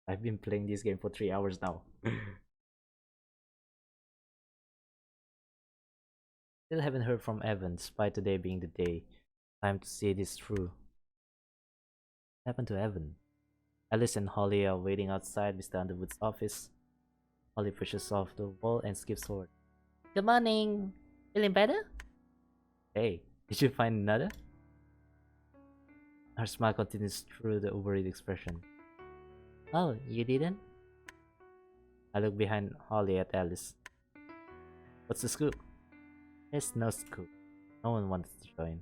I've been playing this game for 3 hours now. Still haven't heard from Evan, despite today being the day. Time to see this through. What happened to Evan? Alice and Holly are waiting outside Mr. Underwood's office. Holly pushes off the wall and skips forward. Good morning! Feeling better? Hey, did you find another? Her smile continues through the worried expression. Oh, you didn't? I look behind Holly at Alice. What's the scoop? There's no scoop. No one wants to join.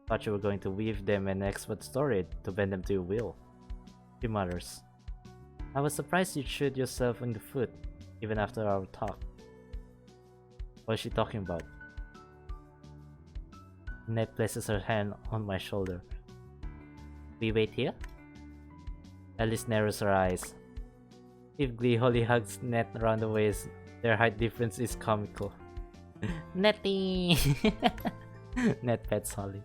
Thought you were going to weave them an expert story to bend them to your will. She mutters. I was surprised you shoot yourself in the foot, even after our talk. What is she talking about? Ned places her hand on my shoulder. We wait here? Alice narrows her eyes. Vividly, Holly hugs Ned around the waist. Their height difference is comical. Netty! Ned pets Holly.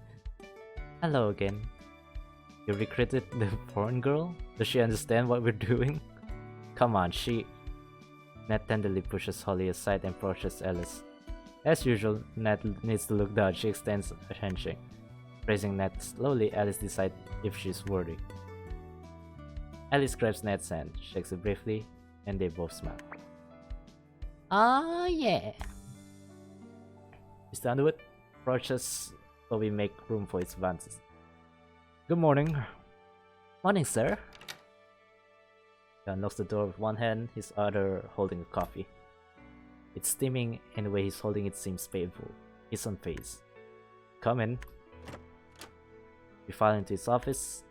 Hello again. You recruited the porn girl? Does she understand what we're doing? Come on, Ned tenderly pushes Holly aside and approaches Alice. As usual, Ned needs to look down. She extends a handshake. Praising Ned slowly, Alice decides if she's worthy. Alice grabs Ned's hand, shakes it briefly, and they both smile. Oh yeah! Mr. Underwood approaches so we make room for its advances. Good morning. Morning, sir. He unlocks the door with one hand, his other holding a coffee. It's steaming, and the way he's holding it seems painful. He's unfazed. Come in. We file into his office.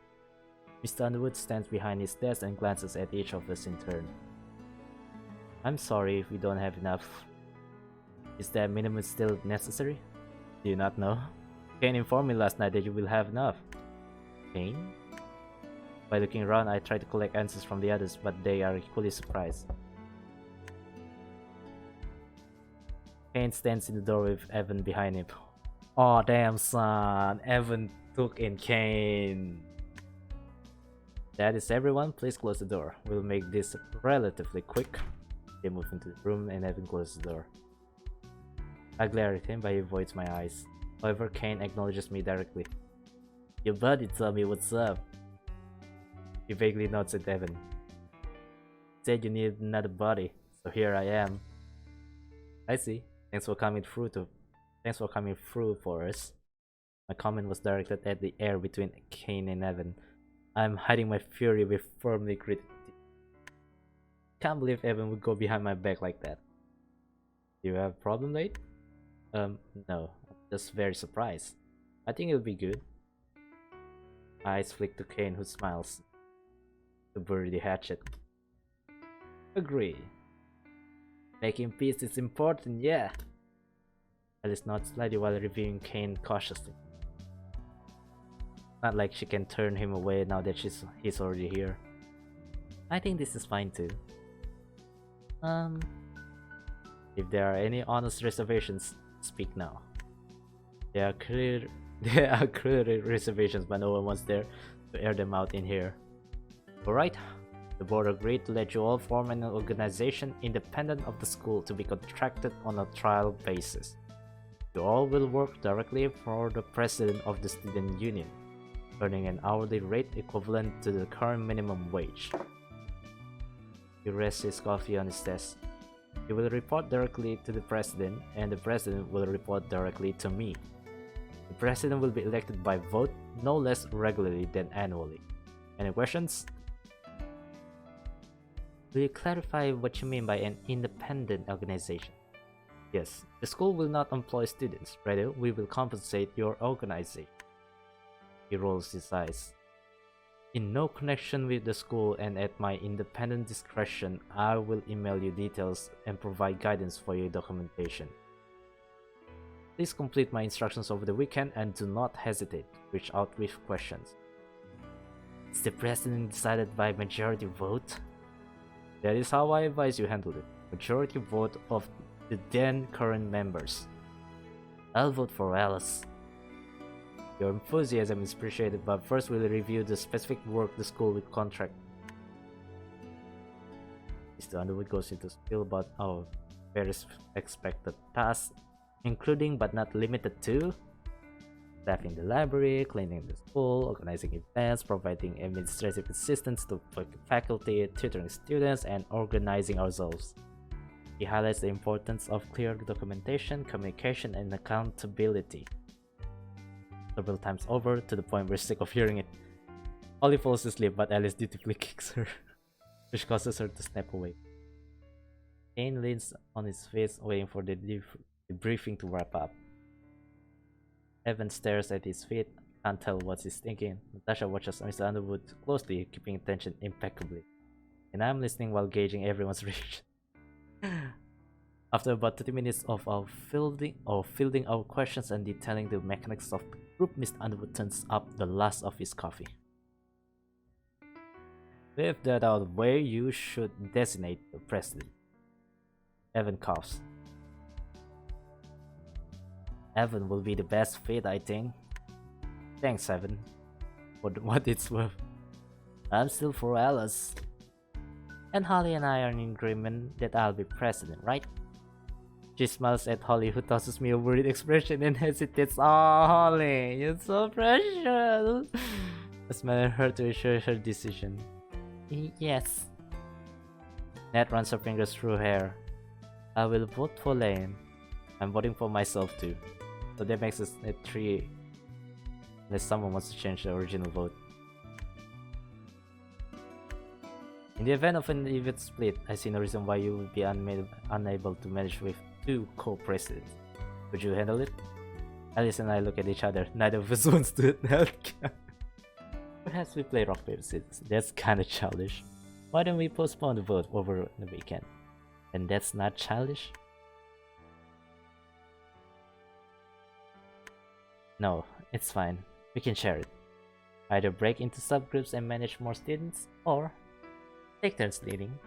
Mr. Underwood stands behind his desk and glances at each of us in turn. I'm sorry if we don't have enough. Is that minimum still necessary? Do you not know? Kane informed me last night that you will have enough. Kane? By looking around, I try to collect answers from the others, but they are equally surprised. Kane stands in the door with Evan behind him. Aw, damn son, Evan took in Kane. That is everyone, please close the door. We'll make this relatively quick. They move into the room and Evan closes the door. I glare at him, but he avoids my eyes. However, Kane acknowledges me directly. Your buddy told me what's up. He vaguely nods at Evan. Said you needed another body, so here I am. I see. Thanks for coming through for us. My comment was directed at the air between Kane and Evan. I'm hiding my fury with firmly gritted teeth. Can't believe Evan would go behind my back like that. Do you have a problem, Nate? No. I'm just very surprised. I think it'll be good. Eyes flick to Kane, who smiles. To bury the hatchet. Agree. Making peace is important, yeah. Alice nods slightly while reviewing Kane cautiously. Not like she can turn him away now that he's already here. I think this is fine too. If there are any honest reservations, speak now. There are clear reservations, but no one wants there to air them out in here. Alright, the board agreed to let you all form an organization independent of the school to be contracted on a trial basis. You all will work directly for the president of the student union, earning an hourly rate equivalent to the current minimum wage. He rests his coffee on his desk. He will report directly to the president, and the president will report directly to me. The president will be elected by vote no less regularly than annually. Any questions? Will you clarify what you mean by an independent organization? Yes, the school will not employ students, rather we will compensate your organization. He rolls his eyes. In no connection with the school and at my independent discretion, I will email you details and provide guidance for your documentation. Please complete my instructions over the weekend and do not hesitate to reach out with questions. Is the president decided by majority vote? That is how I advise you handle it. Majority vote of the then current members. I'll vote for Alice. Your enthusiasm is appreciated, but first we'll review the specific work the school will contract. Mr. Underwood goes into spiel about our various expected tasks, including but not limited to staffing the library, cleaning the school, organizing events, providing administrative assistance to faculty, tutoring students, and organizing ourselves. He highlights the importance of clear documentation, communication, and accountability several times over, to the point we're sick of hearing it. Holly falls asleep, but Alice dutifully kicks her, which causes her to snap awake. Kane leans on his face, waiting for the debriefing to wrap up. Evan stares at his feet, can't tell what he's thinking. Natasha watches Mr. Underwood closely, keeping attention impeccably. And I'm listening while gauging everyone's reaction. After about 30 minutes of our fielding our questions and detailing the mechanics of the group, Mr. Underwood turns up the last of his coffee. With that out of the way, you should designate the president. Evan coughs. Evan will be the best fit, I think. Thanks, Evan. For what it's worth. I'm still for Alice. And Holly and I are in agreement that I'll be president, right? She smiles at Holly, who tosses me a worried expression and hesitates. Oh, Holly, you're so precious. I smile at her to assure her decision. Yes. Nat runs her fingers through her hair. I will vote for Lane. I'm voting for myself too. So that makes us at 3, unless someone wants to change the original vote. In the event of an even split, I see no reason why you would be unable to manage with 2 co-presidents. Would you handle it? Alice and I look at each other. Neither of us wants to help. Perhaps we play rock paper scissors. That's kinda childish. Why don't we postpone the vote over the weekend? And that's not childish? No, it's fine. We can share it. Either break into subgroups and manage more students, or take turns leading.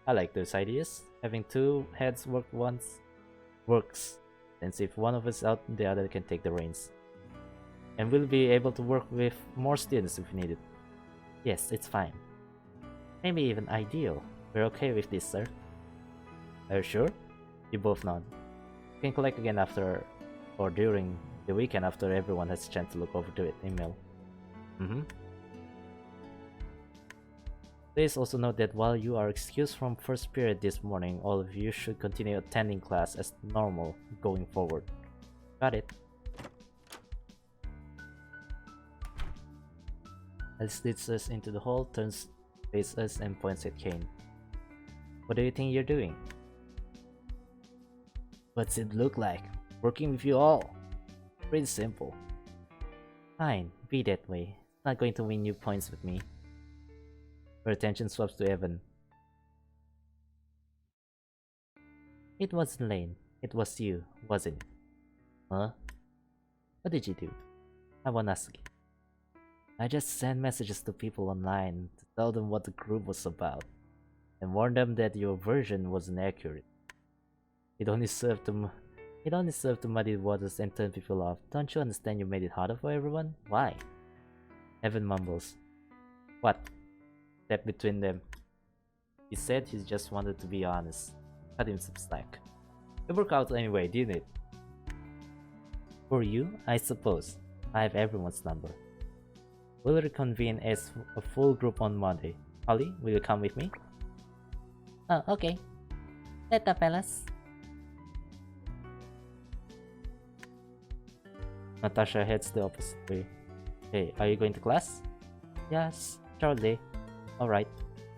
I like those ideas. Having 2 heads work once works, since if one of us out, the other can take the reins. And we'll be able to work with more students if needed. Yes, it's fine. Maybe even ideal. We're okay with this, sir. Are you sure? You both nod. You can collect again after or during the weekend after everyone has a chance to look over to it. Email. Please also note that while you are excused from first period this morning, all of you should continue attending class as normal going forward. Got it. Alice leads us into the hall, turns, faces us, and points at Kane. What do you think you're doing? What's it look like? Working with you all. Pretty simple. Fine, be that way. It's not going to win you points with me. Her attention swaps to Evan. It wasn't Lane. It was you, wasn't it? Huh? What did you do? I won't ask you. I just sent messages to people online to tell them what the group was about, and warn them that your version wasn't accurate. It only served to muddy waters and turn people off. Don't you understand you made it harder for everyone? Why? Evan mumbles. What? Step between them. He said he just wanted to be honest. Cut him some slack. It worked out anyway, didn't it? For you, I suppose. I have everyone's number. We'll reconvene as a full group on Monday. Holly, will you come with me? Oh, okay. Later, fellas. Natasha heads the opposite way. Hey, are you going to class? Yes, shortly. Alright.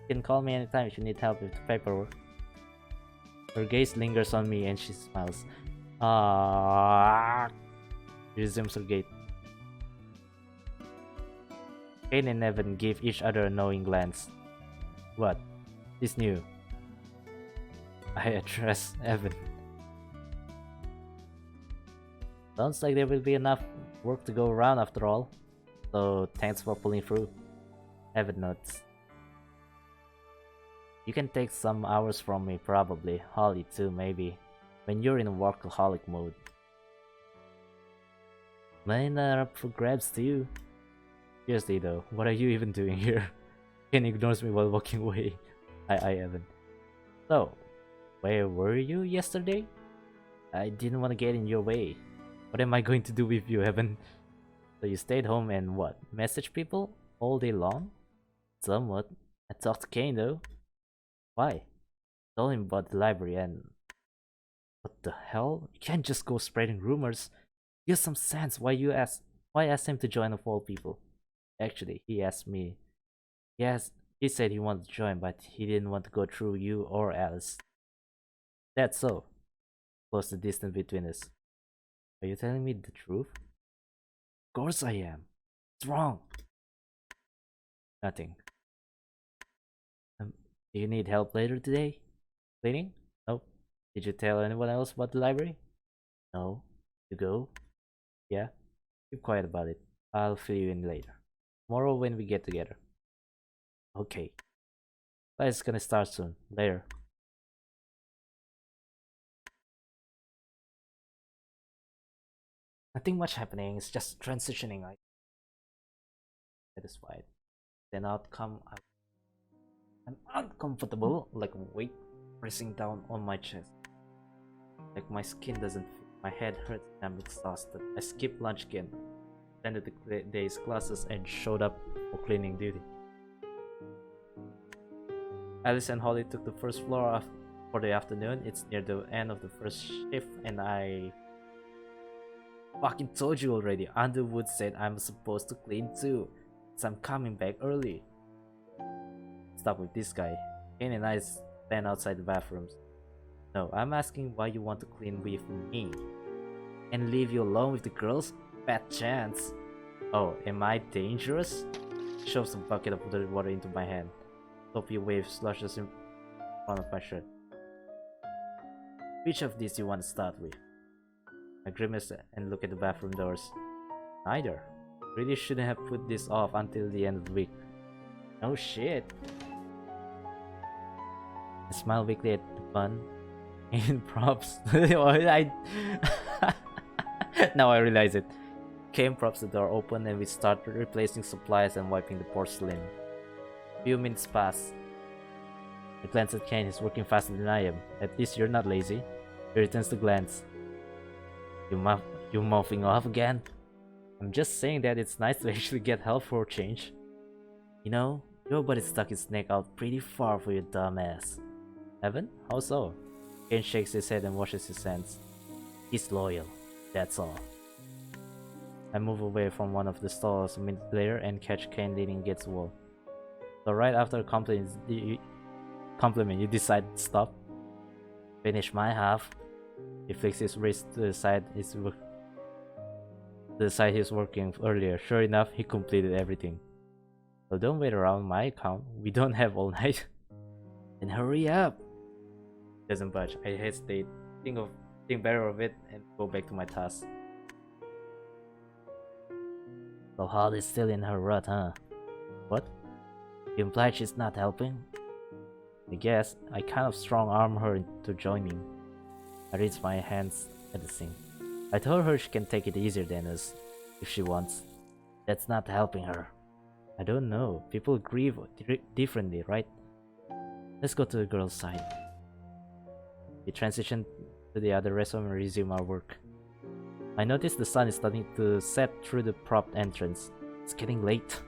You can call me anytime if you need help with the paperwork. Her gaze lingers on me and she smiles. She resumes her gait. Kane and Evan give each other a knowing glance. What? This new? I address Evan. Sounds like there will be enough work to go around after all. So thanks for pulling through. Evan nods. You can take some hours from me probably. Holly too maybe. When you're in a workaholic mode. Mine are up for grabs too. Seriously though, what are you even doing here? Ken ignores me while walking away. I Evan. So, where were you yesterday? I didn't want to get in your way. What am I going to do with you, Evan? So you stayed home and what? Message people all day long? Somewhat. I talked to Kane though. Why? Told him about the library and what the hell? You can't just go spreading rumors. Use some sense. Why ask him to join of all people? Actually, he asked me. Yes, he said he wanted to join, but he didn't want to go through you or Alice. That's so. Close the distance between us. Are you telling me the truth? Of course I am. What's wrong? Nothing. Do you need help later today? Cleaning? Nope. Did you tell anyone else about the library? No. You go? Yeah? Keep quiet about it. I'll fill you in later. Tomorrow when we get together. Okay. Class is gonna start soon. Later. Nothing much happening. It's just transitioning. I'm satisfied. Then outcome, I'm uncomfortable, like weight pressing down on my chest. Like my skin doesn't fit. My head hurts and I'm exhausted. I skipped lunch again. Attended the day's classes and showed up for cleaning duty. Alice and Holly took the first floor for the afternoon. It's near the end of the first shift and I fucking told you already. Underwood said I'm supposed to clean too, so I'm coming back early. Stop with this guy. Kane and I stand outside the bathrooms. No, I'm asking why you want to clean with me. And leave you alone with the girls? Bad chance. Oh, am I dangerous? Shoves a bucket of dirty water into my hand. Soapy wave slushes in front of my shirt. Which of these you want to start with? I grimace and look at the bathroom doors. Neither. Really shouldn't have put this off until the end of the week. No shit. I smile weakly at the bun. In props. Now I realize it. Kane props the door open and we start replacing supplies and wiping the porcelain. Few minutes pass. I glance at Kane. He's working faster than I am. At least you're not lazy. He returns the glance. You mouthing off again? I'm just saying that it's nice to actually get help for a change. You know, your buddy stuck his neck out pretty far for your dumb ass. Evan? How so? Kane shakes his head and washes his hands. He's loyal. That's all. I move away from one of the stalls a minute later and catch Kane leaning against the wall. So right after a compliment, you decide to stop. Finish my half. He flicks his wrist to the side he's working earlier. Sure enough, he completed everything. So don't wait around my account. We don't have all night. Then hurry up. Doesn't budge. I hesitate. Think better of it and go back to my task. So Holly's still in her rut, huh? What? You implied she's not helping? I guess I kind of strong-arm her into joining. I raise my hands at the sink. I told her she can take it easier than us, if she wants. That's not helping her. I don't know. People grieve differently, right? Let's go to the girl's side. We transition to the other restaurant and resume our work. I notice the sun is starting to set through the propped entrance. It's getting late.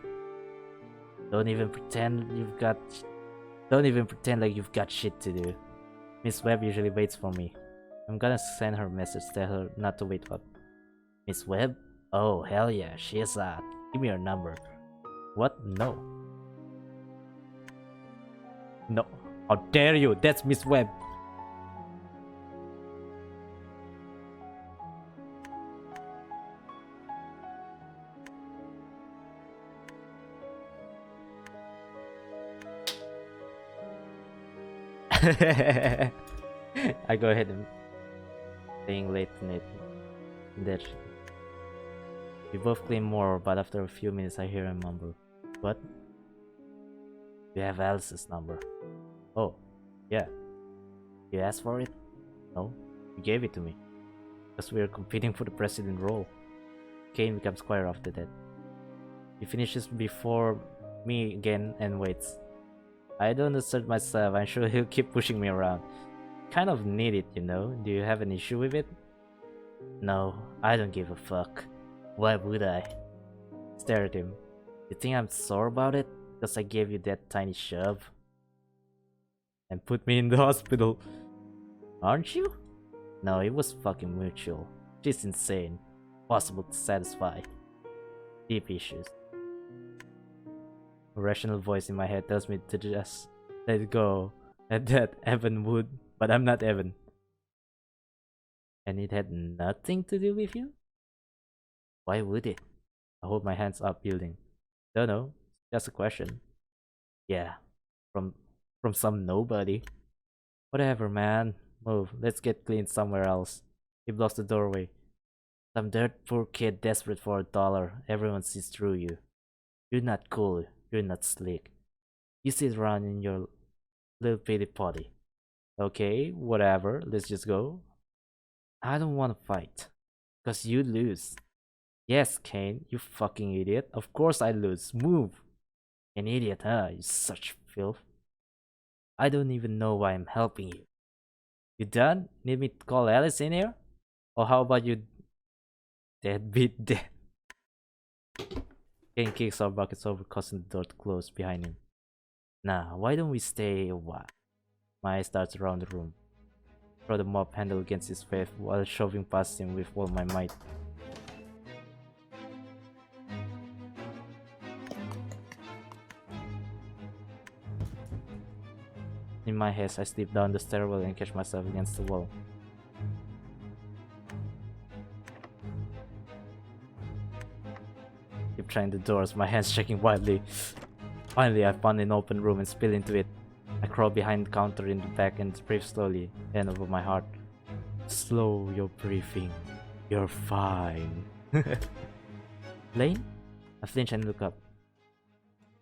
Don't even pretend like you've got shit to do. Miss Webb usually waits for me. I'm gonna send her a message, tell her not to wait up. Miss Webb? Oh, hell yeah, she's give me her number. What? No. No. How dare you? That's Miss Webb. I go ahead and staying late tonight. That we both claim more, but after a few minutes I hear him mumble. What? You have Alice's number. Oh, yeah. You asked for it? No, you gave it to me. Because we are competing for the president role. Kane becomes quiet after that. He finishes before me again and waits. I don't assert myself. I'm sure he'll keep pushing me around. Kind of need it, you know? Do you have an issue with it? No, I don't give a fuck. Why would I? Stare at him. You think I'm sore about it? Because I gave you that tiny shove? And put me in the hospital. Aren't you? No, it was fucking mutual. She's insane. Possible to satisfy. Deep issues. A rational voice in my head tells me to just let it go. At that Evan would, but I'm not Evan. And it had nothing to do with you? Why would it? I hold my hands up, yielding. Don't know. Just a question. Yeah, from some nobody. Whatever, man. Move. Let's get clean somewhere else. He blocks the doorway. Some dirt poor kid desperate for $1. Everyone sees through you. You're not cool. You're not slick. You sit around in your little pity potty. Okay, whatever. Let's just go. I don't want to fight. Cause you lose. Yes, Kane, you fucking idiot. Of course I lose. Move. An idiot, huh? You such filth. I don't even know why I'm helping you. You done? Need me to call Alice in here? Or how about you deadbeat dead? Kane kicks our buckets over, causing the door to close behind him. Nah, why don't we stay a while? My eye starts around the room. Throw the mop handle against his face while shoving past him with all my might. In my haste, I slip down the stairwell and catch myself against the wall. Keep trying the doors, my hands shaking wildly. Finally, I found an open room and spill into it. I crawl behind the counter in the back and breathe slowly, hand over my heart. Slow your breathing. You're fine. Lane? I flinch and look up.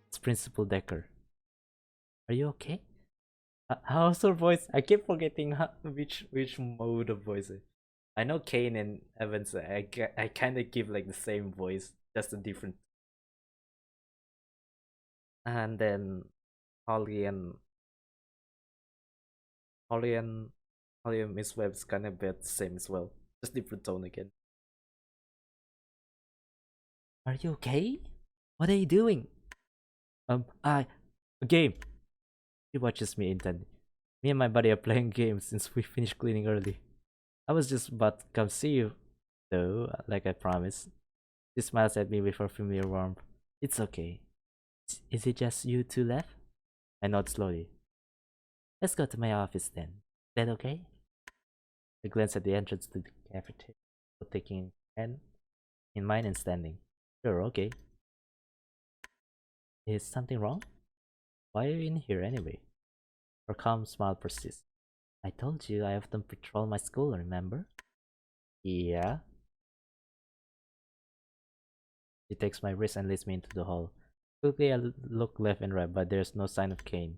It's Principal Decker. Are you okay? How's her voice? I keep forgetting which mode of voice. I know Kane and Evans. I kind of give like the same voice, just a different. And then Holly and Miss Webb's kind of bit the same as well, just different tone again. Are you okay? What are you doing? A game. He watches me intently. Me and my buddy are playing games since we finished cleaning early. I was just about to come see you, though, like I promised. She smiles at me with her familiar warmth. It's okay. Is it just you two left? I nod slowly. Let's go to my office then. Is that okay? I glance at the entrance to the cafeteria, taking a pen in mine and standing. Sure, okay. Is something wrong? Why are you in here anyway? Her calm smile persists. I told you I often patrol my school, remember? Yeah. She takes my wrist and leads me into the hall. Quickly I look left and right, but there's no sign of Kane.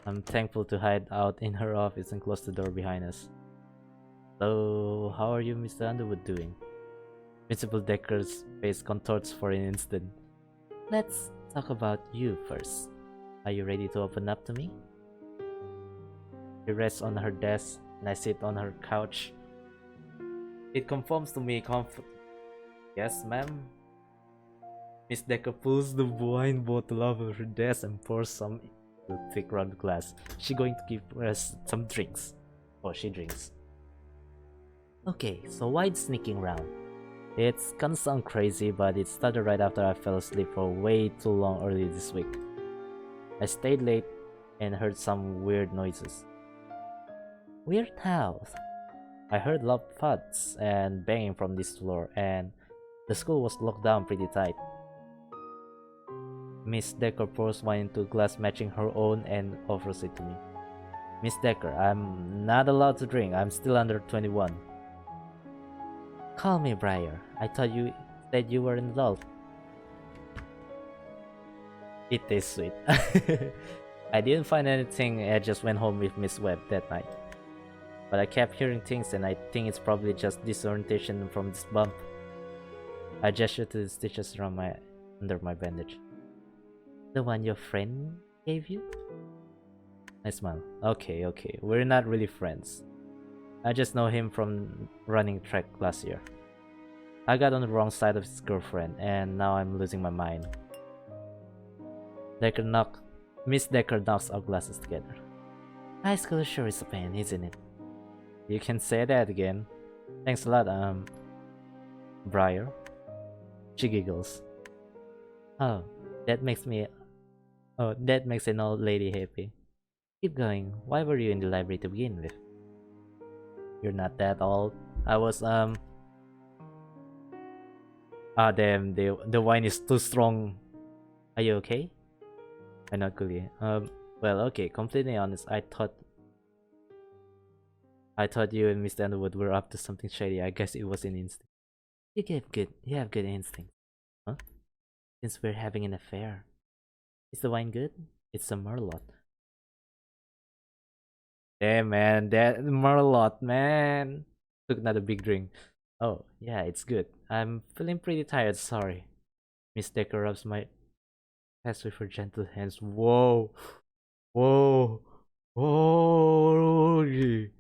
I'm thankful to hide out in her office and close the door behind us. So, how are you, Mr. Underwood, doing? Principal Decker's face contorts for an instant. Let's talk about you first. Are you ready to open up to me? She rests on her desk and I sit on her couch. It conforms to me comfort. Yes, ma'am. Miss Decker pulls the wine bottle out of her desk and pours some into a thick round glass. She's going to give us some drinks. Oh, she drinks. Okay, so why sneaking around? It's gonna sound crazy, but it started right after I fell asleep for way too long early this week. I stayed late and heard some weird noises. Weird how? I heard loud thuds and banging from this floor, and the school was locked down pretty tight. Miss Decker pours wine into a glass matching her own and offers it to me. Miss Decker, I'm not allowed to drink. I'm still under 21. Call me Briar. I thought you said you were an adult. It tastes sweet. I didn't find anything. I just went home with Miss Webb that night. But I kept hearing things and I think it's probably just disorientation from this bump. I gestured to the stitches around under my bandage. The one your friend gave you? I smiled. Okay, we're not really friends. I just know him from running track last year. I got on the wrong side of his girlfriend and now I'm losing my mind. Miss Decker knocks our glasses together. High school sure is a pain, isn't it? You can say that again. Thanks a lot, Briar. She giggles. Oh, that makes an old lady happy. Keep going. Why were you in the library to begin with? You're not that old. I was ah damn, the wine is too strong. Are you okay? I'm not really. Well, okay, completely honest, I thought you and Mr. Underwood were up to something shady. I guess it was an instinct. You have good instincts. Huh? Since we're having an affair. Is the wine good? It's a Merlot. Damn, man, that Merlot, man. Took another big drink. Oh, yeah, it's good. I'm feeling pretty tired, sorry. Miss Decker rubs my chest with her gentle hands. Whoa. Whoa. Holy.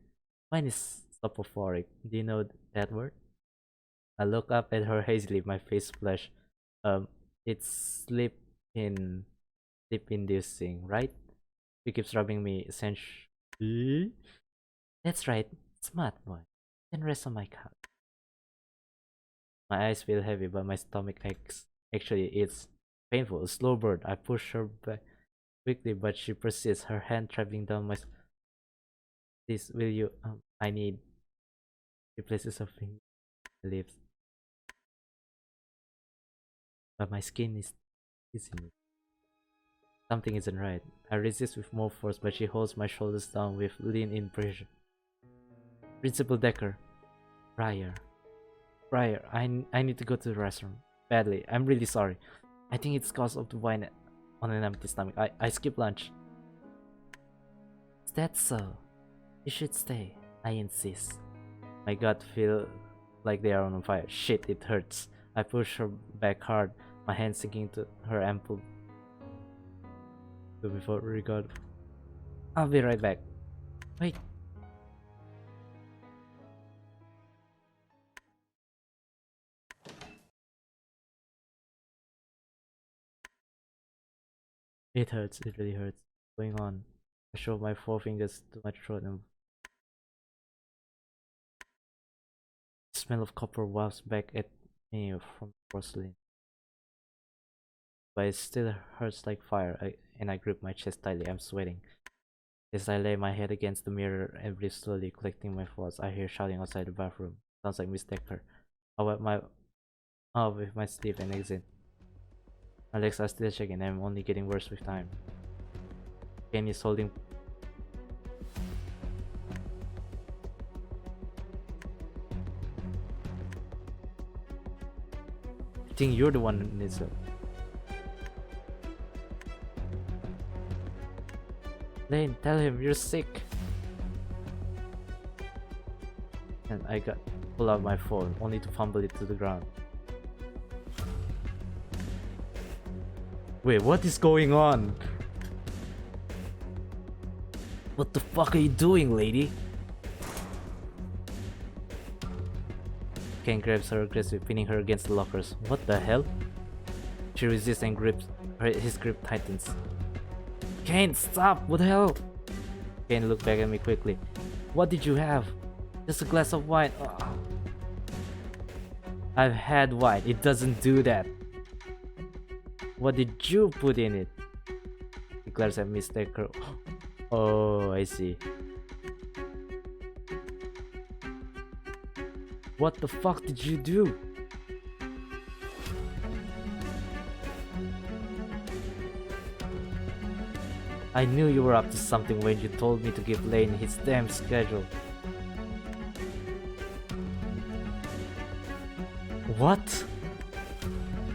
Mine is soporific. Do you know that word? I look up at her hazily, my face flushed. It's sleep-inducing, right? She keeps rubbing me essentially. That's right, smart boy. You can rest on my couch. My eyes feel heavy, but my stomach aches. Actually, it's painful. A slow burn. I push her back quickly, but she persists, her hand traveling down my. Please, will you? I need. She places her finger on my lips, but my skin is teasing. Something isn't right. I resist with more force, but she holds my shoulders down with lean-in pressure. Principal Decker, Briar, I need to go to the restroom badly. I'm really sorry. I think it's cause of the wine on an empty stomach. I skipped lunch. Is that so? You should stay. I insist. My gut feel like they are on fire. Shit, it hurts. I push her back hard, my hand sinking into her ample before regard. I'll be right back. Wait. It hurts, it really hurts. What's going on? I show my forefingers to my throat and the smell of copper wafts back at me from porcelain. But it still hurts like fire, and I grip my chest tightly. I'm sweating. As I lay my head against the mirror and breathe slowly, collecting my thoughts, I hear shouting outside the bathroom. Sounds like Miss Decker. I wipe my with my sleeve and exit. My legs are still shaking, and I'm only getting worse with time. Ken is holding. I think you're the one who needs help. Lane, tell him you're sick. And I pull out my phone, only to fumble it to the ground. Wait, what is going on? What the fuck are you doing, lady? Ken grabs her aggressively, pinning her against the lockers. What the hell? She resists and his grip tightens. Kane, stop! What the hell? Kane looked back at me quickly. What did you have? Just a glass of wine. Ugh. I've had wine. It doesn't do that. What did you put in it? He glares at Miss Decker. Oh, I see. What the fuck did you do? I knew you were up to something when you told me to give Lane his damn schedule. What?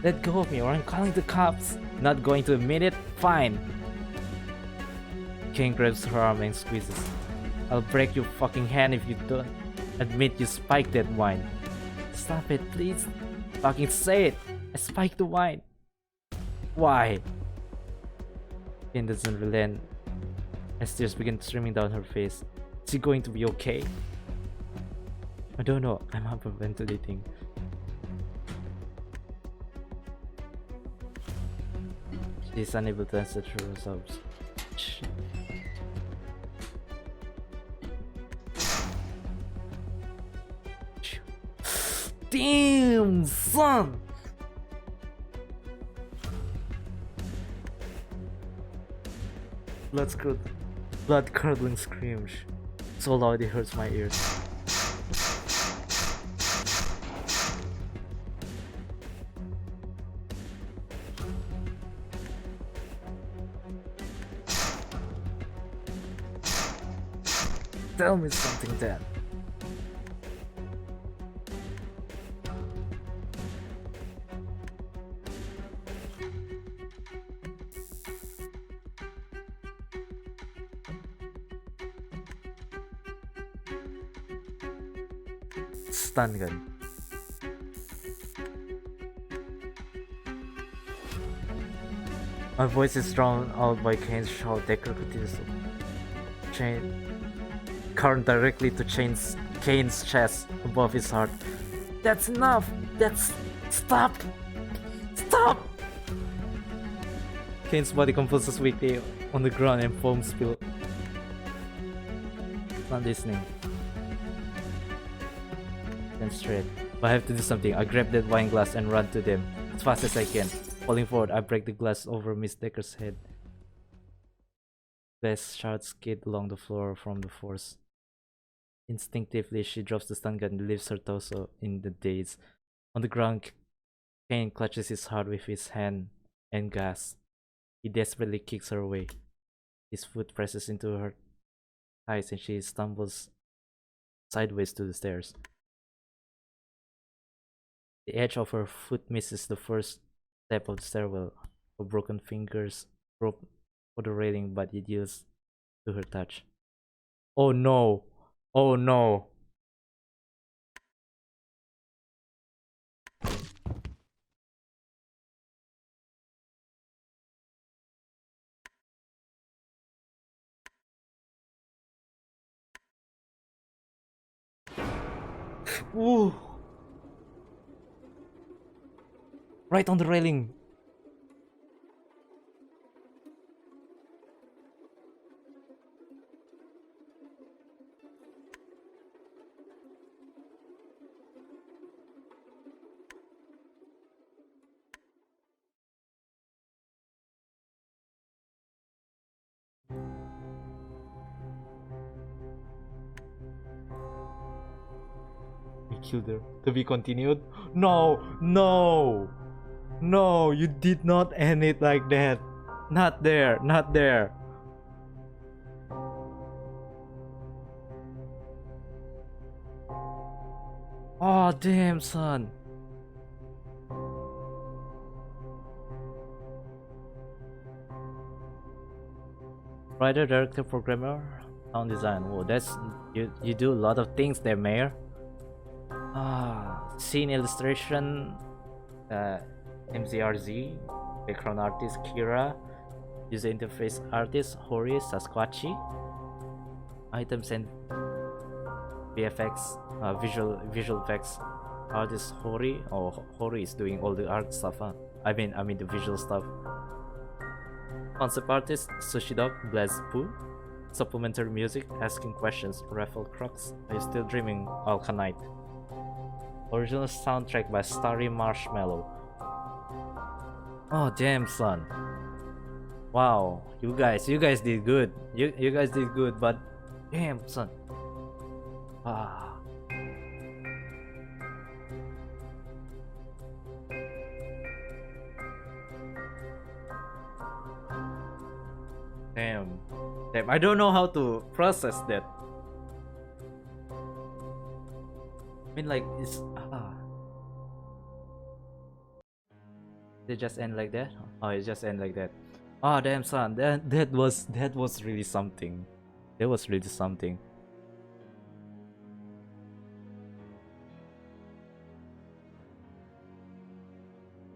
Let go of me or I'm calling the cops. Not going to admit it? Fine. Kane grabs her arm and squeezes. I'll break your fucking hand if you don't admit you spiked that wine. Stop it, please. Fucking say it. I spiked the wine. Why? Kane doesn't relent as tears begin streaming down her face. Is she going to be okay? I don't know. I'm hyperventilating. She is unable to answer through her sobs. Damn, son! Blood curdling screams. So loud it hurts my ears. Tell me something then. Stun gun. My voice is drowned out by Kane's shout. Decker continues to chain current directly to Kane's chest above his heart. That's enough! Stop! Stop! Kane's body convulses weakly on the ground and foam spill. Not listening. Then straight. But I have to do something. I grab that wine glass and run to them as fast as I can. Falling forward, I break the glass over Miss Decker's head. Glass shards skid along the floor from the force. Instinctively, she drops the stun gun and leaves her torso in the daze. On the ground, Kane clutches his heart with his hand and gasps. He desperately kicks her away. His foot presses into her thighs and she stumbles sideways to the stairs. The edge of her foot misses the first step of the stairwell. Her broken fingers grope for the railing, but it yields to her touch. Oh no! Oh no! Ooh! Right on the railing! We killed her. To be continued? No! No! No! You did not end it like that! Not there! Not there! Oh damn, son! Writer, director, programmer, sound design. Whoa, that's you do a lot of things there, Mayor. Scene illustration, MZRZ, background artist Kira, user interface artist Hori Sasquatchy, items and VFX, visual effects artist Hori. Oh, Hori is doing all the art stuff, huh? I mean the visual stuff. Concept artist Sushi Dog Blazpoo. Supplementary music, asking questions, Raffle Crux, Are You Still Dreaming, Alkanite. Original soundtrack by Starry Marshmallow. Oh damn, son. Wow, you guys did good. You guys did good, but damn, son. Damn. Damn, I don't know how to process that. I mean, like, it's They just end like that? Oh, it just end like that. Oh damn, son, that was really something. That was really something.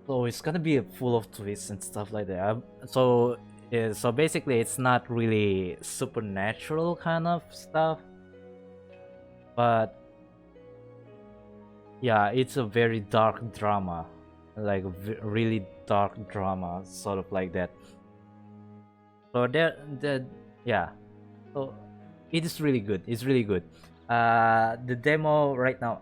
So it's gonna be full of twists and stuff like that. So basically, it's not really supernatural kind of stuff, but yeah, it's a very dark drama, like really dark drama, sort of like that. So yeah. So it is really good. It's really good. The demo right now,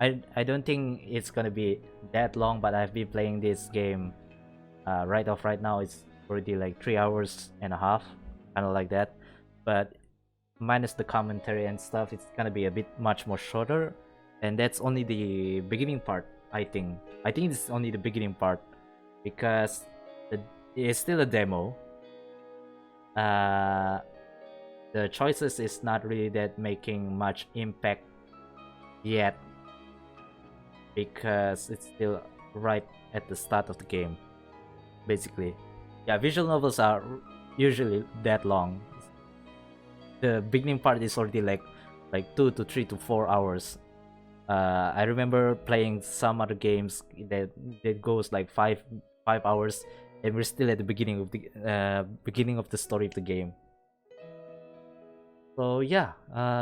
I don't think it's gonna be that long, but I've been playing this game right now. It's already like 3 hours and a half, kind of like that. But minus the commentary and stuff, it's gonna be a bit much more shorter, and that's only the beginning part. I think it's only the beginning part because it's still a demo. uh the choices is not really that making much impact yet because it's still right at the start of the game, basically. Yeah, visual novels are usually that long. The beginning part is already like 2 to 3 to 4 hours. I remember playing some other games that goes like five hours, and we're still at the beginning of the story of the game. So yeah,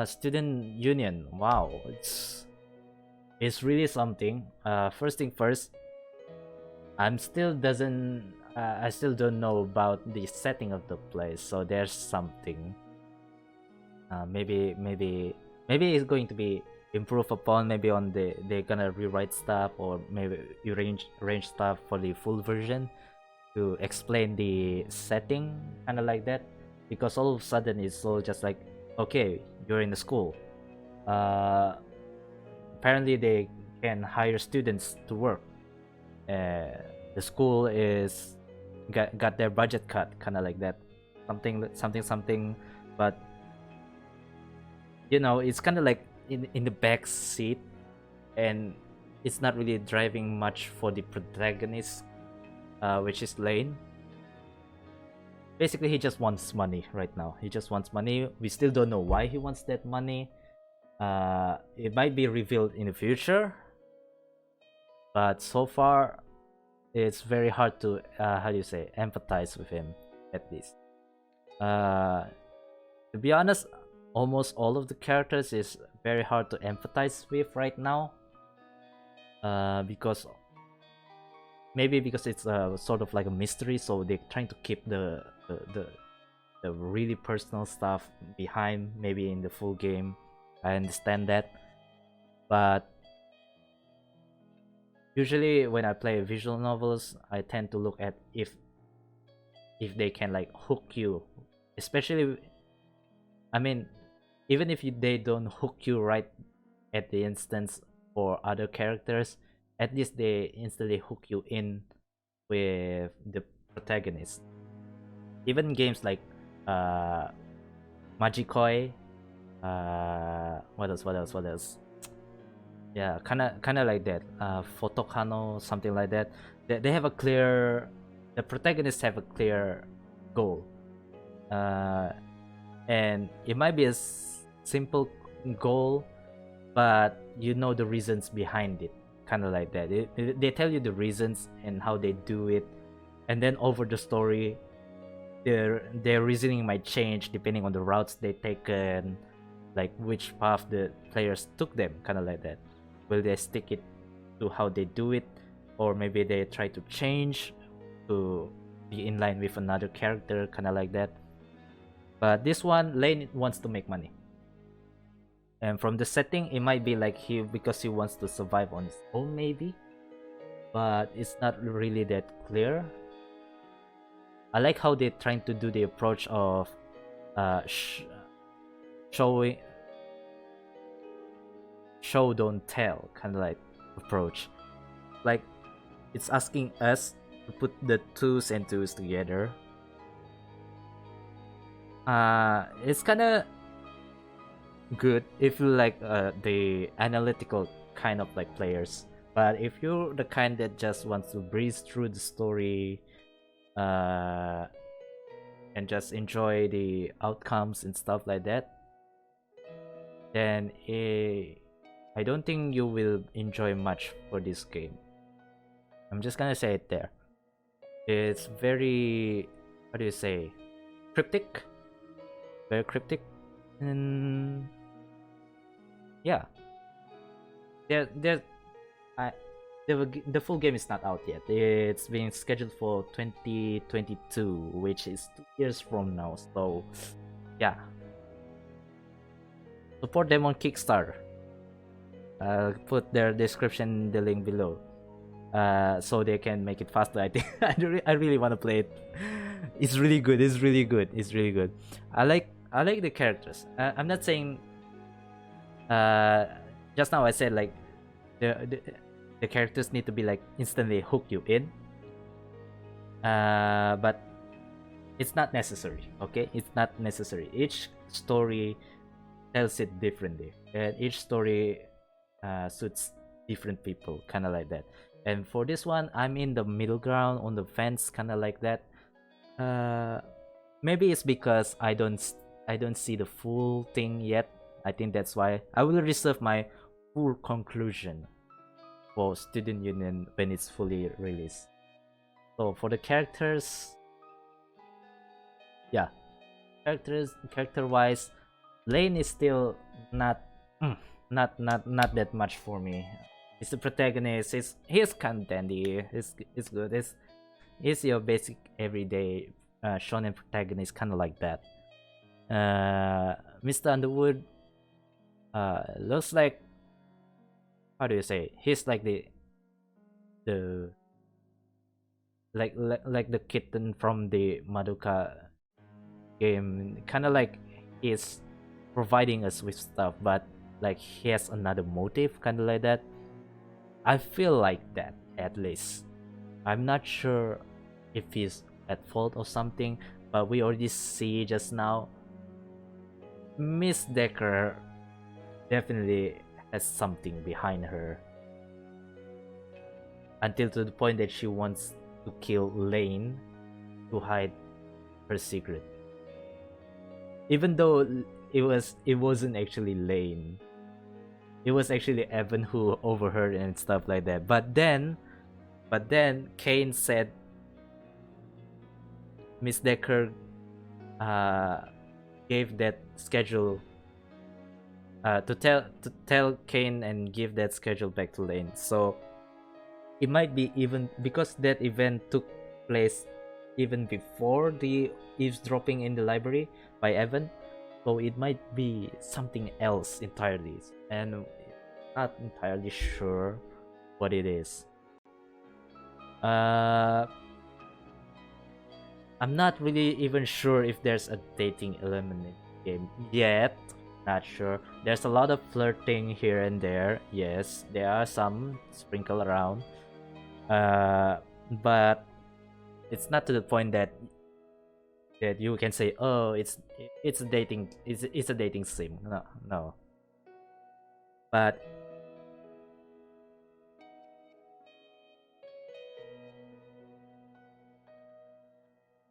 student union. Wow, it's really something. First thing first, I still don't know about the setting of the place. So there's something. Maybe it's going to be improved upon. Maybe they're gonna rewrite stuff, or maybe arrange stuff for the full version to explain the setting, kind of like that. Because all of a sudden it's all just like, okay, you're in the school. Apparently they can hire students to work. The school is got their budget cut, kind of like that. Something. But it's kind of like in the back seat, and it's not really driving much for the protagonist, which is Lane. Basically, he just wants money right now. He just wants money. We still don't know why he wants that money. It might be revealed in the future, but so far it's very hard to how do you say, empathize with him, at least. To be honest, almost all of the characters is very hard to empathize with right now, because it's sort of like a mystery, so they're trying to keep the really personal stuff behind, maybe in the full game. I understand that, but usually when I play visual novels, I tend to look at if they can like hook you, especially, I mean, even if they don't hook you right at the instance for other characters, at least they instantly hook you in with the protagonist. Even games like Magikoi, what else? Yeah, kind of like that. Photokano, something like that. They have a clear, the protagonists have a clear goal, and it might be a simple goal, but you know the reasons behind it, kind of like that. They tell you the reasons and how they do it, and then over the story, their reasoning might change depending on the routes they taken, like which path the players took them, kind of like that. Will they stick it to how they do it, or maybe they try to change to be in line with another character, kind of like that. But this one, Lane wants to make money, and from the setting, it might be like because he wants to survive on his own, maybe, but it's not really that clear. I like how they're trying to do the approach of showing show don't tell, kind of like approach. Like, it's asking us to put the twos and twos together. It's kind of good if you like the analytical kind of like players, but if you're the kind that just wants to breeze through the story and just enjoy the outcomes and stuff like that, then I don't think you will enjoy much for this game. I'm just gonna say it there. It's very, how do you say, cryptic, very cryptic, and yeah, there, I, the full game is not out yet. It's being scheduled for 2022, which is 2 years from now. So, yeah, support them on Kickstarter. I'll put their description, the link below, so they can make it faster. I think I really want to play it. It's really good. It's really good. It's really good. I like the characters. I'm not saying. Just now I said like the characters need to be like instantly hook you in. But it's not necessary. Okay, it's not necessary. Each story tells it differently, and each story suits different people, kind of like that. And for this one, I'm in the middle ground, on the fence, kind of like that. Maybe it's because I don't see the full thing yet. I think that's why I will reserve my full conclusion for Student Union when it's fully released. So for the characters, yeah, character wise, Lane is still not not that much for me. He's the protagonist. He's contenty. He's good. He's your basic everyday shonen protagonist, kind of like that. Mr. Underwood looks like, how do you say? He's like the like the kitten from the Madoka game, kind of like he's providing us with stuff, but like he has another motive, kind of like that. I feel like that, at least. I'm not sure if he's at fault or something, but we already see just now Miss Decker definitely has something behind her, until to the point that she wants to kill Lane to hide her secret, even though it wasn't actually Lane. It was actually Evan who overheard and stuff like that. But then Kane said Miss Decker gave that schedule to tell Kane and give that schedule back to Lane. So it might be even because that event took place even before the eavesdropping in the library by Evan. So it might be something else entirely, and not entirely sure what it is. I'm not really even sure if there's a dating element in the game yet. Not sure. There's a lot of flirting here and there. Yes, there are some sprinkle around. But it's not to the point that you can say, oh, it's a dating sim. No. But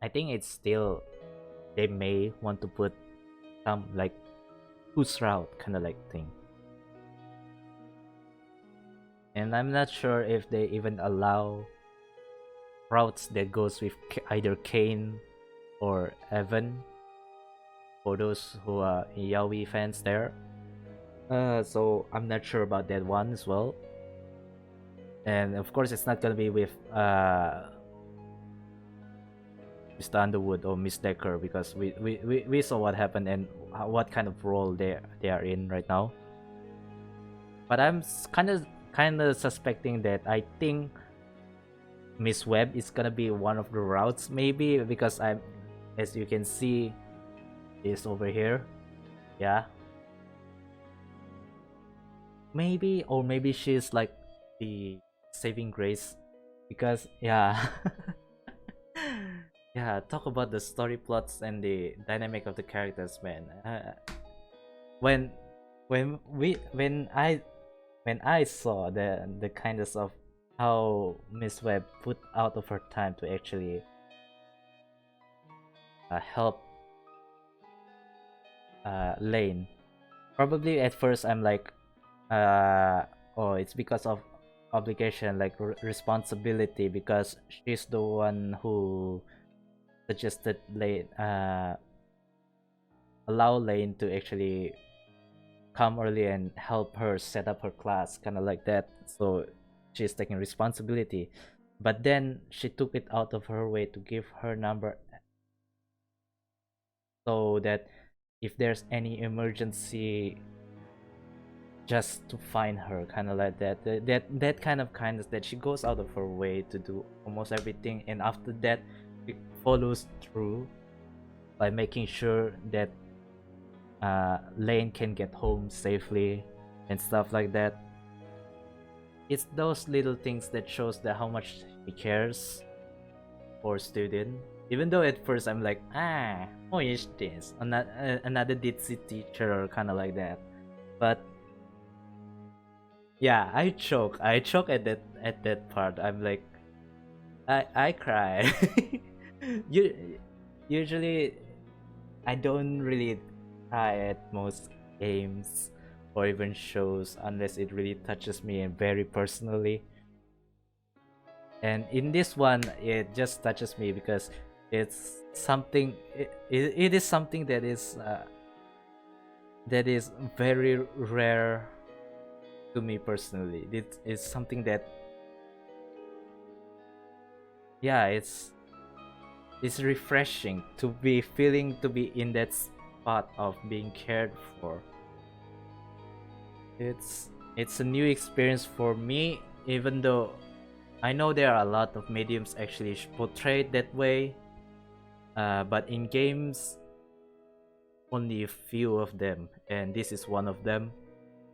I think it's still, they may want to put some like who's route kind of like thing. And I'm not sure if they even allow routes that goes with either Kane or Evan, for those who are Yaoi fans there. So I'm not sure about that one as well. And of course it's not gonna be with Mr. Underwood or Miss Decker, because we saw what happened and what kind of role they are in right now. But I'm kind of suspecting that I think Miss Webb is gonna be one of the routes, maybe, because I'm, as you can see, is over here. Yeah, maybe, or maybe she's like the saving grace, because yeah. Yeah, talk about the story plots and the dynamic of the characters, man. When I saw the kindness of how Miss Webb put out of her time to actually help Lane. Probably at first I'm like, oh, it's because of obligation, like responsibility, because she's the one who suggested Lane, allow Lane to actually come early and help her set up her class, kind of like that. So she's taking responsibility, but then she took it out of her way to give her number so that if there's any emergency, just to find her, kind of like that. That kind of kindness, that she goes out of her way to do almost everything, and after that it follows through by making sure that Lane can get home safely and stuff like that. It's those little things that shows that how much he cares for student. Even though at first I'm like, who is this? Another ditzy teacher, kind of like that. But yeah, I choke at that part. I'm like, I cry. Usually I don't really cry at most games or even shows unless it really touches me and very personally. And in this one, it just touches me because it's something. It is something that is very rare to me personally. It is something that, yeah, it's refreshing to be in that spot of being cared for. It's a new experience for me, even though I know there are a lot of mediums actually portrayed that way, but in games only a few of them, and this is one of them.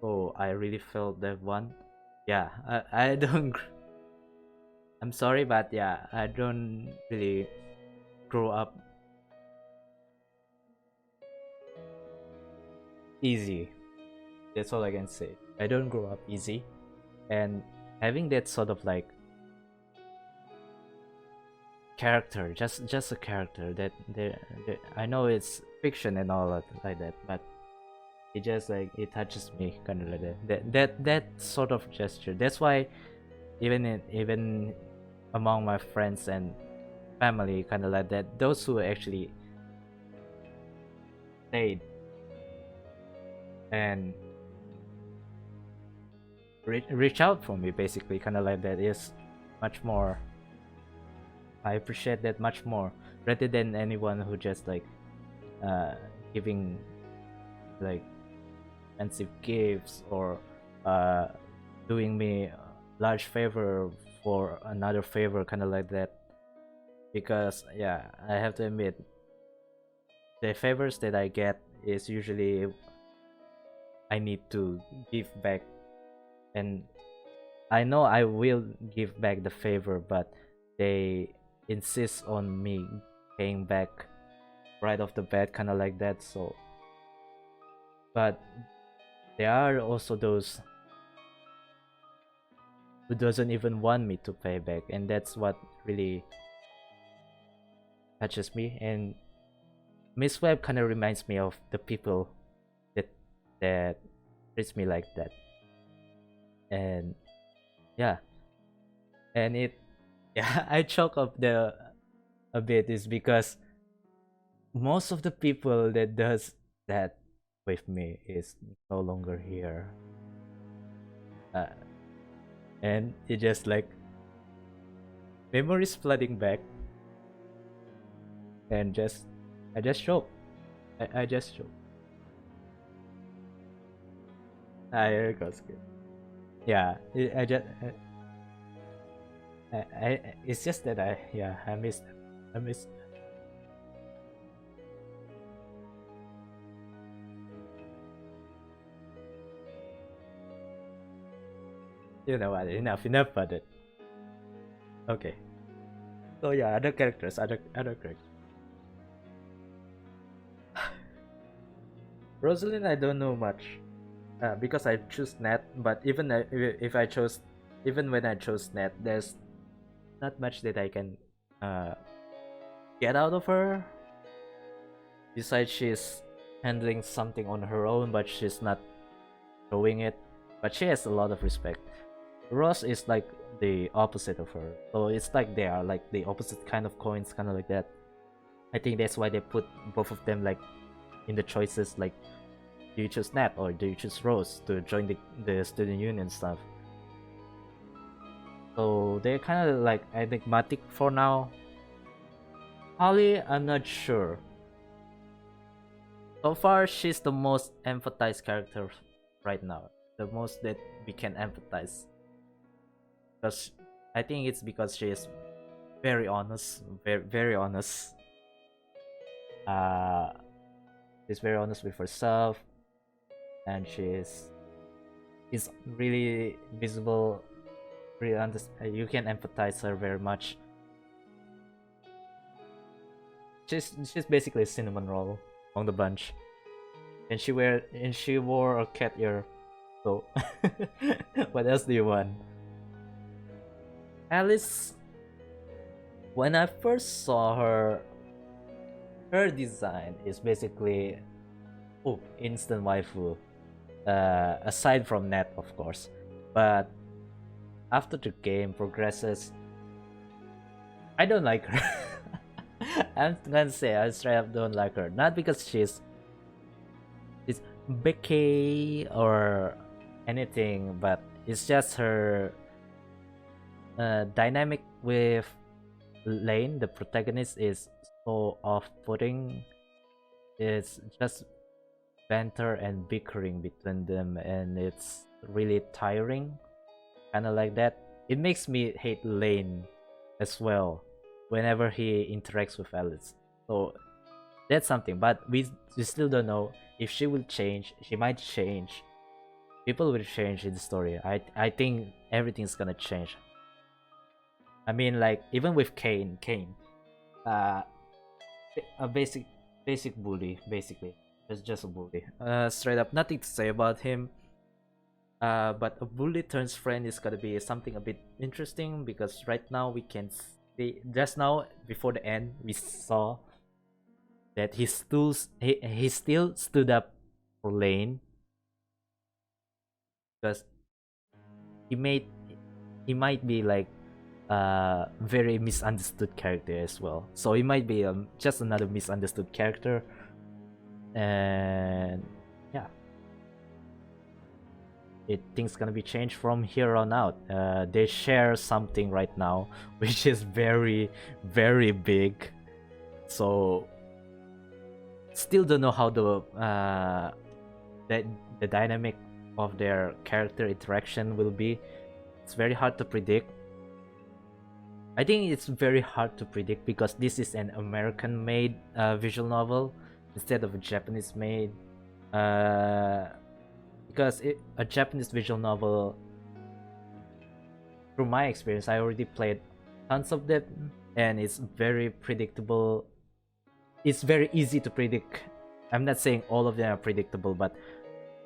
So I really felt that one. Yeah, I don't. I'm sorry, but yeah, I don't really grow up easy. That's all I can say. I don't grow up easy, and having that sort of like character, just a character that I know it's fiction and all that like that, but it just like it touches me, kind of like that sort of gesture. That's why even among my friends and family, kind of like that, those who actually stayed and reach out for me, basically, kind of like that, is much more. I appreciate that much more rather than anyone who just like giving like expensive gifts or doing me a large favor for another favor, kind of like that. Because yeah, I have to admit, the favors that I get is usually I need to give back, and I know I will give back the favor, but they insist on me paying back right off the bat, kind of like that. So, but there are also those who doesn't even want me to pay back, and that's what really touches me. And Miss Web kind of reminds me of the people that treats me like that. And yeah, and it yeah, I choke up a bit is because most of the people that does that with me is no longer here, and it just like memories flooding back, and I just choke. I just choke. Here it goes. Good. Yeah, I just it's just that I miss I miss. You know what? Enough about it. Okay. So yeah, other characters. Rosalind, I don't know much, because I choose Nat. But even if I chose, even when I chose Nat, there's not much that I can get out of her. Besides, she's handling something on her own, but she's not showing it. But she has a lot of respect. Rose is like the opposite of her, so it's like they are like the opposite kind of coins, kind of like that. I think that's why they put both of them like in the choices, like do you choose Nat or do you choose Rose to join the student union stuff. So they're kind of like enigmatic for now. Holly, I'm not sure. So far, she's the most empathized character right now. The most that we can empathize. Because I think it's because she is very honest, very honest. She's very honest with herself, and she's really visible. Really you can empathize her very much. She's basically a cinnamon roll on the bunch, and she wore a cat ear. So what else do you want? Alice, when I first saw her design is basically instant waifu. Aside from Nat, of course, but after the game progresses, I don't like her. I'm gonna say I straight up don't like her. Not because she's Becky or anything, but it's just her dynamic with Lane, the protagonist, is so off-putting. It's just banter and bickering between them, and it's really tiring. Kind of like that. It makes me hate Lane as well whenever he interacts with Alice. So that's something, but we still don't know if she will change. She might change. People will change in the story. I think everything's gonna change. I mean, like even with Kane, a basic bully, basically. Just a bully. Straight up, nothing to say about him. But a bully turns friend is gonna be something a bit interesting, because right now we can see, just now before the end we saw that he still stood up for Lane, because he might be like very misunderstood character as well. So he might be just another misunderstood character, and yeah, things gonna be changed from here on out. They share something right now which is very big, so still don't know how the dynamic of their character interaction will be. It's very hard to predict. I think it's very hard to predict because this is an American made visual novel instead of a Japanese made, because a Japanese visual novel, through my experience, I already played tons of them, and it's very predictable. It's very easy to predict. I'm not saying all of them are predictable, but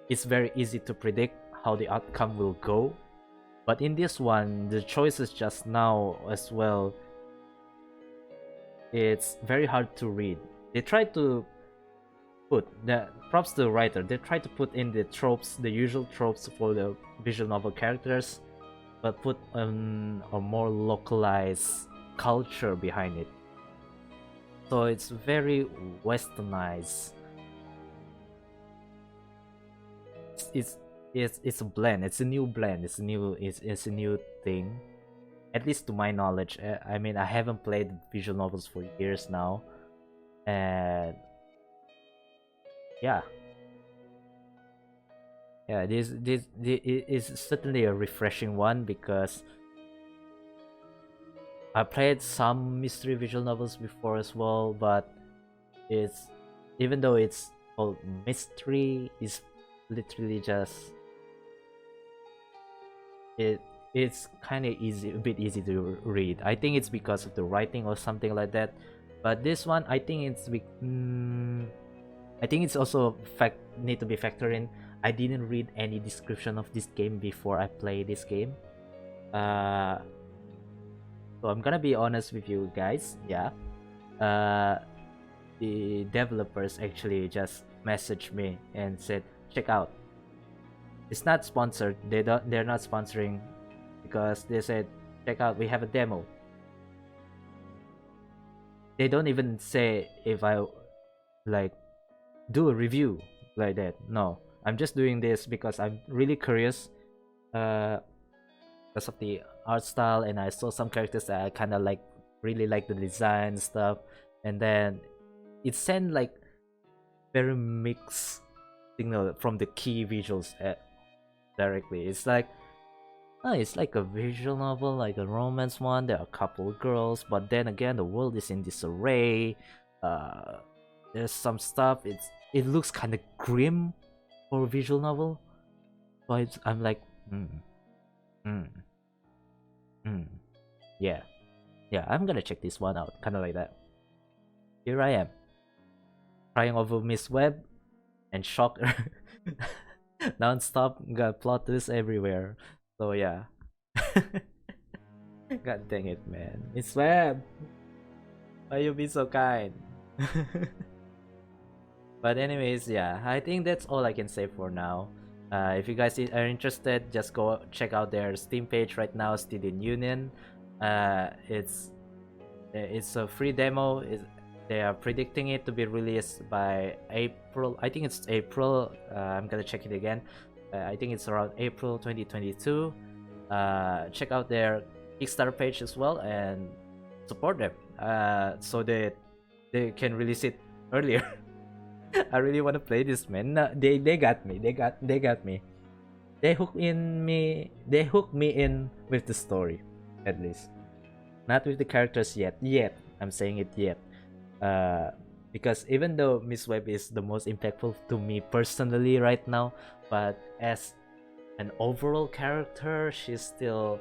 it's very easy to predict how the outcome will go. But in this one, the choices just now as well, it's very hard to read. They try to put the props to the writer. They try to put in the tropes, the usual tropes for the visual novel characters, but put a more localized culture behind it. So it's very westernized. It's a blend. It's a new blend. It's a new thing. At least to my knowledge. I mean, I haven't played visual novels for years now, and yeah, this is certainly a refreshing one, because I played some mystery visual novels before as well, but it's, even though it's called mystery, it's literally just it's kind of easy, a bit easy to read. I think it's because of the writing or something like that. But this one, I think it's also need to be factored in. I didn't read any description of this game before I play this game. So I'm gonna be honest with you guys. Yeah, the developers actually just messaged me and said, check out. It's not sponsored. They're not sponsoring because they said, check out, we have a demo. They don't even say if I like do a review like that. No, I'm just doing this because I'm really curious because of the art style, and I saw some characters that I kind of like, really like the design stuff, and then it sent like very mixed signal from the key visuals directly. It's like, oh, it's like a visual novel, like a romance one. There are a couple of girls, but then again, the world is in disarray. There's some stuff. It looks kind of grim for a visual novel. But I'm like, yeah, I'm gonna check this one out, kind of like that. Here I am, crying over Miss Webb and shock her non-stop. Got plot twists everywhere. So yeah. God dang it, man. Miss Webb, why you be so kind? But anyways, yeah, I think that's all I can say for now. If you guys are interested, just go check out their Steam page right now, still in Union. It's a free demo. They are predicting it to be released by April. I think it's April. I'm gonna check it again. I think it's around April 2022. Check out their Kickstarter page as well and support them so that they can release it earlier. I really want to play this, man. No, they got me. They got me. They hooked me in with the story, at least. Not with the characters yet. I'm saying it yet. Because even though Miss Webb is the most impactful to me personally right now, but as an overall character, she's still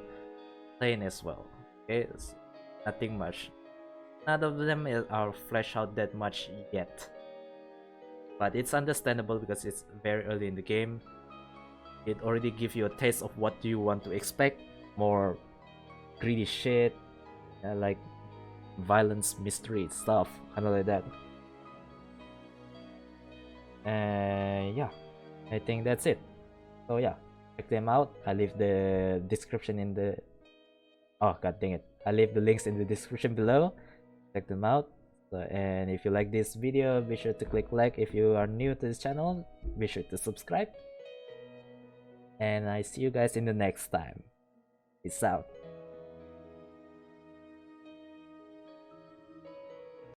plain as well. Okay, it's nothing much. None of them are fleshed out that much yet. But it's understandable because it's very early in the game. It already gives you a taste of what you want to expect. More greedy shit, like violence, mystery stuff, kind of like that. And yeah, I think that's it. So yeah, check them out. I leave the description in the... Oh, god dang it. I leave the links in the description below. Check them out. And if you like this video, be sure to click like. If you are new to this channel, be sure to subscribe. And I see you guys in the next time. Peace out.